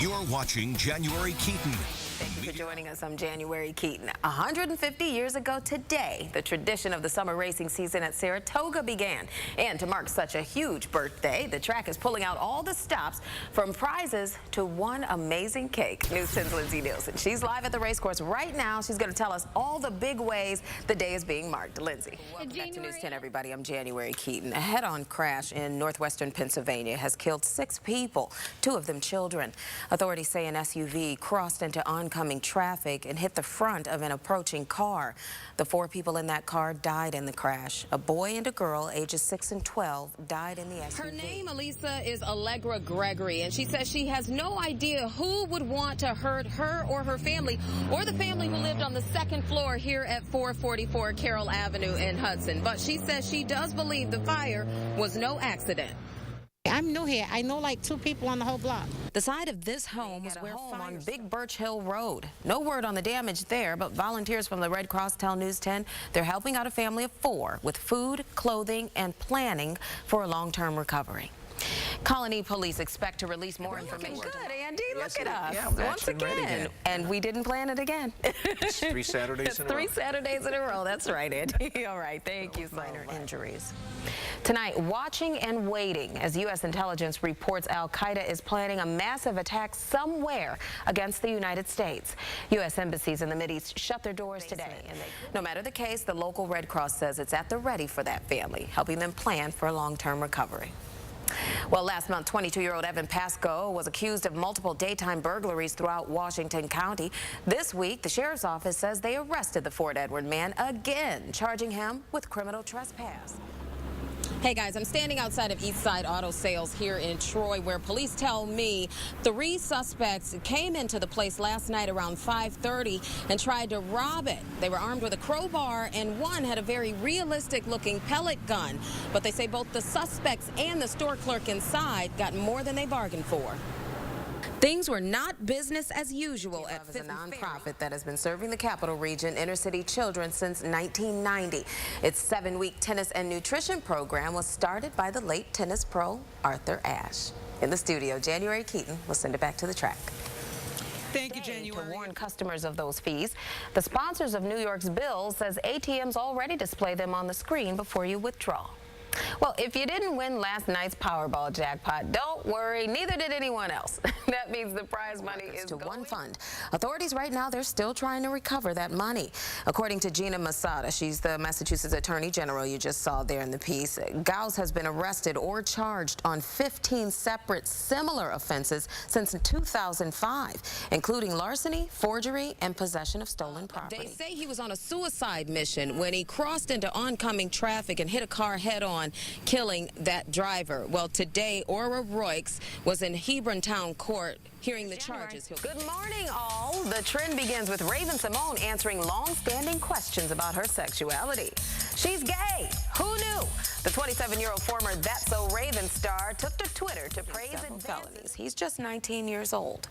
You're watching January Keaton. Thank you for joining us. I'm January Keaton. 150 years ago today, the tradition of the summer racing season at Saratoga began. And to mark such a huge birthday, the track is pulling out all the stops from prizes to one amazing cake. News 10's Lindsay Nielsen. She's live at the racecourse right now. She's going to tell us all the big ways the day is being marked. Lindsay. Welcome back to News 10, everybody. I'm January Keaton. A head-on crash in northwestern Pennsylvania has killed 6 people, 2 of them children. Authorities say an SUV crossed into oncoming traffic and hit the front of an approaching car. The 4 people in that car died in the crash. A boy and a girl, ages 6 and 12, died in the SUV. Her name, Elisa, is Allegra Gregory, and she says she has no idea who would want to hurt her or her family, or the family who lived on the 2nd floor here at 444 Carroll Avenue in Hudson. But she says she does believe the fire was no accident. I'm new here. I know like 2 people on the whole block. The side of this home was where home on Big Birch Hill Road. No word on the damage there, but volunteers from the Red Cross tell News 10 they're helping out a family of 4 with food, clothing, and planning for a long-term recovery. Colony police expect to release more information. Good, Andy. Look at us. Yeah, once again. And we didn't plan it again. It's 3 Saturdays in a row. 3 Saturdays in a row. That's right, Andy. All right. Thank you, minor injuries. Tonight, watching and waiting as U.S. intelligence reports al-Qaeda is planning a massive attack somewhere against the United States. U.S. embassies in the Mideast shut their doors today. No matter the case, the local Red Cross says it's at the ready for that family, helping them plan for a long-term recovery. Well, last month, 22-year-old Evan Pasco was accused of multiple daytime burglaries throughout Washington County. This week, the sheriff's office says they arrested the Fort Edward man again, charging him with criminal trespass. Hey guys, I'm standing outside of Eastside Auto Sales here in Troy, where police tell me 3 suspects came into the place last night around 5:30 and tried to rob it. They were armed with a crowbar, and one had a very realistic looking pellet gun. But they say both the suspects and the store clerk inside got more than they bargained for. Things were not business as usual at a nonprofit that has been serving the Capital Region inner city children since 1990. Its 7-week tennis and nutrition program was started by the late tennis pro Arthur Ashe. In the studio, January Keaton will send it back to the track. Thank you, January. To warn customers of those fees, the sponsors of New York's bill says ATMs already display them on the screen before you withdraw. Well, if you didn't win last night's Powerball jackpot, don't worry, neither did anyone else. That means the prize money is to one fund. Authorities right now, they're still trying to recover that money. According to Gina Masada, she's the Massachusetts Attorney General you just saw there in the piece, Gauss has been arrested or charged on 15 separate similar offenses since 2005, including larceny, forgery, and possession of stolen property. They say he was on a suicide mission when he crossed into oncoming traffic and hit a car head-on, killing that driver. Well, today, Ora Royks was in Hebron Town Court hearing the charges. Good morning, all. The trend begins with Raven-Symoné answering long-standing questions about her sexuality. She's gay. Who knew? The 27-year-old former That's So Raven star took to Twitter to praise felonies. He's just 19 years old.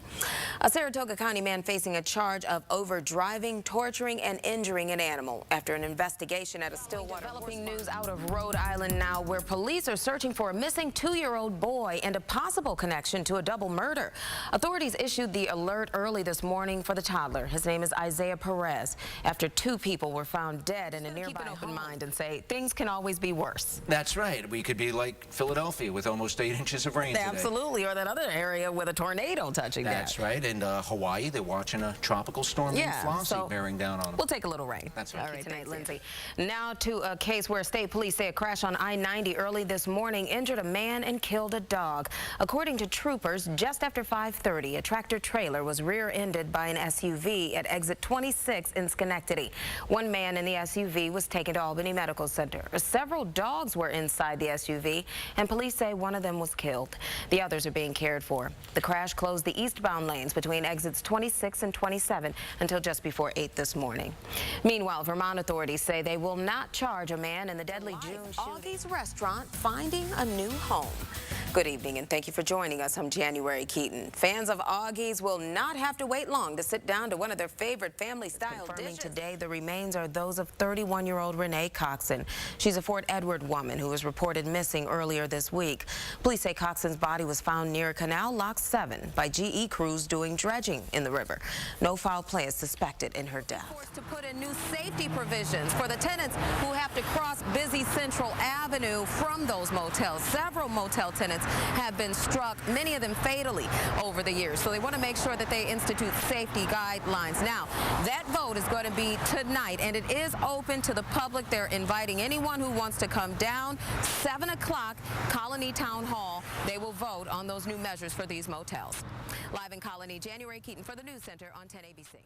A Saratoga County man facing a charge of over-driving, torturing, and injuring an animal after an investigation at a Stillwater. Developing news out of Rhode Island now, where police are searching for a missing 2-year-old boy and a possible connection to a double murder. Authorities issued the alert early this morning for the toddler. His name is Isaiah Perez, after 2 people were found dead in a nearby home. Keep an open mind and say things can always be worse. That's right. We could be like Philadelphia with almost 8 inches of rain today. Absolutely, or that other area with a tornado touching that. That's right. And Hawaii, they're watching a tropical storm named Flossie bearing down on them. We'll take a little rain. That's right. All right, tonight, Lindsay. Now to a case where state police say a crash on I-90 early this morning injured a man and killed a dog. According to troopers, just after 5:30, a tractor-trailer was rear-ended by an SUV at exit 26 in Schenectady. One man in the SUV was taken to Albany Medical Center. Several dogs were inside the SUV, and police say one of them was killed. The others are being cared for. The crash closed the eastbound lanes between exits 26 and 27 until just before 8 this morning. Meanwhile, Vermont authorities say they will not charge a man in the deadly June shooting. Augie's restaurant finding a new home. Good evening, and thank you for joining us. I'm January Keaton. Fans of Augie's will not have to wait long to sit down to one of their favorite family-style dishes. Today, the remains are those of 31-year-old Renee Coxon. She's a Fort Edward woman who was reported missing earlier this week. Police say Coxon's body was found near Canal Lock 7 by GE crews doing dredging in the river. No foul play is suspected in her death. Forced to put in new safety provisions for the tenants who have to cross busy Central Avenue from those motels. Several motel tenants have been struck, many of them fatally, over the years. So they want to make sure that they institute safety guidelines. Now, that vote is going to be tonight, and it is open to the public. They're inviting anyone who wants to come down. 7 o'clock, Colony Town Hall. They will vote on those new measures for these motels. Live in Colony, January Keaton for the News Center on 10 ABC.